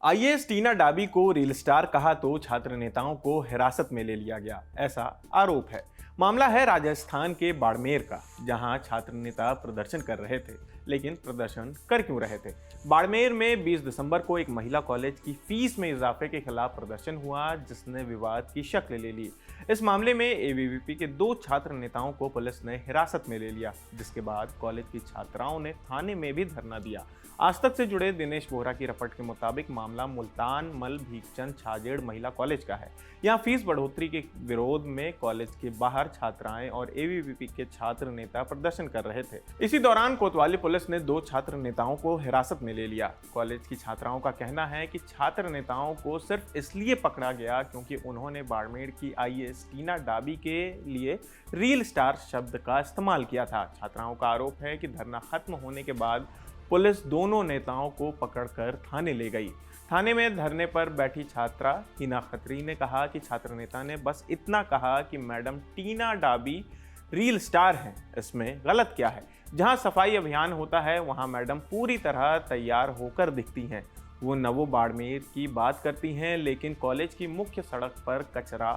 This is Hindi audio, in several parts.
आईएएस टीना डाबी को रील स्टार कहा तो छात्र नेताओं को हिरासत में ले लिया गया, ऐसा आरोप है। मामला है राजस्थान के बाड़मेर का, जहां छात्र नेता प्रदर्शन कर रहे थे। लेकिन प्रदर्शन कर क्यों रहे थे? बाड़मेर में 20 दिसंबर को एक महिला कॉलेज की फीस में इजाफे के खिलाफ प्रदर्शन हुआ, जिसने विवाद की शक्ल ले ली। इस मामले में एबीवीपी के 2 छात्र नेताओं को पुलिस ने हिरासत में ले लिया, जिसके बाद कॉलेज की छात्राओं ने थाने में भी धरना दिया। आज तक से जुड़े दिनेश बोहरा की रिपोर्ट के मुताबिक मामला मुल्तान मल भीखचंद छाजेड़ महिला कॉलेज का है। यहाँ फीस बढ़ोतरी के विरोध में कॉलेज के बाहर छात्राएं और एबीवीपी के छात्र नेता प्रदर्शन कर रहे थे। इसी दौरान कोतवाली पुलिस ने 2 छात्र नेताओं को हिरासत में ले लिया। कॉलेज की छात्राओं का कहना है कि छात्र नेताओं को सिर्फ इसलिए पकड़ा गया क्योंकि उन्होंने बाड़मेर की आईएएस टीना डाबी के लिए रील स्टार शब्द का इस्तेमाल किया था। छात्राओं का आरोप है कि धरना खत्म होने के बाद पुलिस दोनों नेताओं को पकड़कर थाने ले गई। थाने में धरने पर बैठी छात्रा हिना खत्री ने कहा कि छात्र नेता ने बस इतना कहा कि मैडम टीना डाबी रील स्टार हैं, इसमें गलत क्या है? जहां सफाई अभियान होता है वहां मैडम पूरी तरह तैयार होकर दिखती हैं। वो नवो बाड़मेर की बात करती हैं, लेकिन कॉलेज की मुख्य सड़क पर कचरा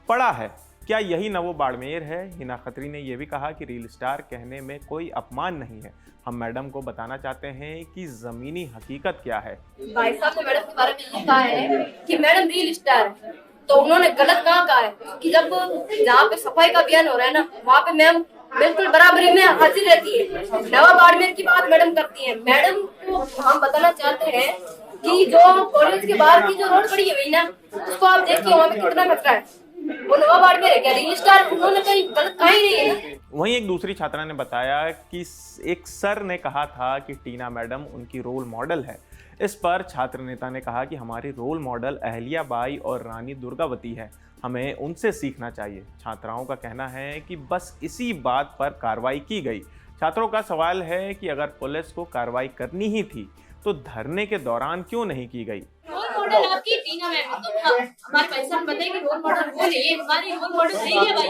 पड़ा है। क्या यही नवो बाड़मेर है? हिना खत्री ने यह भी कहा कि रील स्टार कहने में कोई अपमान नहीं है। हम मैडम को बताना चाहते हैं कि जमीनी हकीकत क्या है। भाई साहब ने मैडम के बारे में लिखा है कि मैडम रील स्टार है, तो उन्होंने गलत कहा है कि जब जहाँ पे सफाई का अभियान हो रहा है ना, वहाँ पे मैम बिल्कुल बराबरी में हाजिर रहती है। नवा बाड़मेर की बात मैडम करती है। मैडम को हम बताना चाहते हैं कि जो कॉलेज के बाहर की जो रोड पड़ी हुई ना, उसको आप देखिए वहाँ पे कितना खतरा है। वो नवा बाड़मेर है क्या? रील स्टार उन्होंने कहीं गलत कहा ही नहीं है। वहीं एक दूसरी छात्रा ने बताया कि एक सर ने कहा था कि टीना मैडम उनकी रोल मॉडल है। इस पर छात्र नेता ने कहा कि हमारी रोल मॉडल अहल्याबाई और रानी दुर्गावती है, हमें उनसे सीखना चाहिए। छात्राओं का कहना है कि बस इसी बात पर कार्रवाई की गई। छात्रों का सवाल है कि अगर पुलिस को कार्रवाई करनी ही थी तो धरने के दौरान क्यों नहीं की गई? रोल मॉडल आपकी टीना मैम, तो हमारे भाई साहब बताइए कि रोल मॉडल वो नहीं है। हमारी रोल मॉडल नहीं है भाई,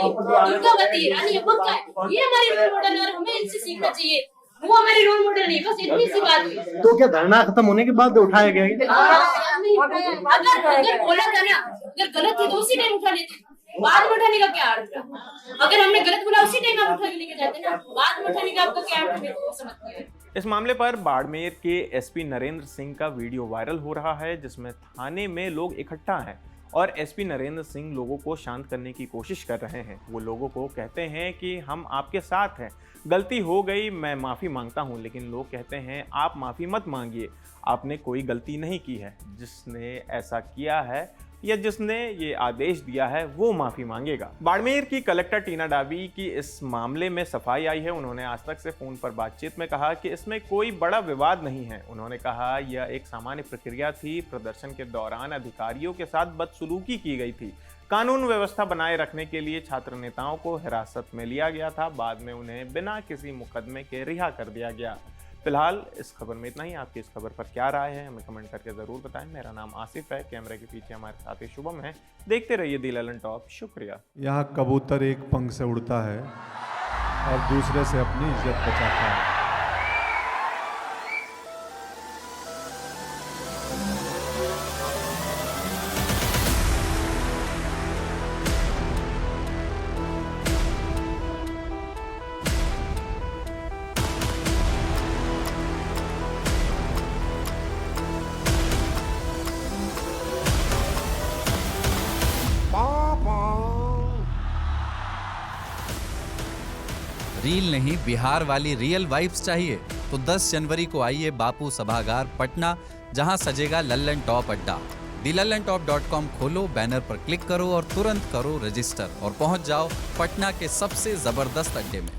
दुर्गावती रानी अब्बा का है, ये हमारी रोल मॉडल है और हमें इनसे सीखना चाहिए। वो हमारी रोल मॉडल नहीं, बस इतनी सी बात हुई। तो क्या धरना खत्म होने के बाद उठाया गया? अगर बोला था ना, अगर गलत थी तो उसी टाइम उठा लेते, बाद में उठाने का क्या अर्थ है? अगर हमने गलत बोला उसी टाइम आप उठा के लेके जाते ना, बाद में उठाने का आपका क्या अर्थ है? वो समझती है। इस मामले पर बाड़मेर के एसपी नरेंद्र सिंह का वीडियो वायरल हो रहा है, जिसमें थाने में लोग इकट्ठा हैं और एसपी नरेंद्र सिंह लोगों को शांत करने की कोशिश कर रहे हैं। वो लोगों को कहते हैं कि हम आपके साथ हैं, गलती हो गई, मैं माफ़ी मांगता हूं। लेकिन लोग कहते हैं आप माफ़ी मत मांगिए, आपने कोई गलती नहीं की है। जिसने ऐसा किया है या जिसने ये आदेश दिया है वो माफ़ी मांगेगा। बाड़मेर की कलेक्टर टीना डाबी की इस मामले में सफाई आई है। उन्होंने आज तक से फ़ोन पर बातचीत में कहा कि इसमें कोई बड़ा विवाद नहीं है। उन्होंने कहा यह एक सामान्य प्रक्रिया थी। प्रदर्शन के दौरान अधिकारियों के साथ बदसलूकी की गई थी। कानून व्यवस्था बनाए रखने के लिए छात्र नेताओं को हिरासत में लिया गया था। बाद में उन्हें बिना किसी मुकदमे के रिहा कर दिया गया। फिलहाल इस खबर में इतना ही। आपकी इस खबर पर क्या राय है हमें कमेंट करके ज़रूर बताएं। मेरा नाम आसिफ है, कैमरे के पीछे हमारे साथी शुभम है। देखते रहिए दी ललन टॉप। शुक्रिया। यहाँ कबूतर एक पंख से उड़ता है और दूसरे से अपनी इज्जत बचाता है। रील नहीं, बिहार वाली रियल वाइब्स चाहिए तो 10 जनवरी को आइए बापू सभागार पटना, जहां सजेगा लल्लन टॉप अड्डा। dilallantop.com खोलो, बैनर पर क्लिक करो और तुरंत करो रजिस्टर और पहुंच जाओ पटना के सबसे जबरदस्त अड्डे में।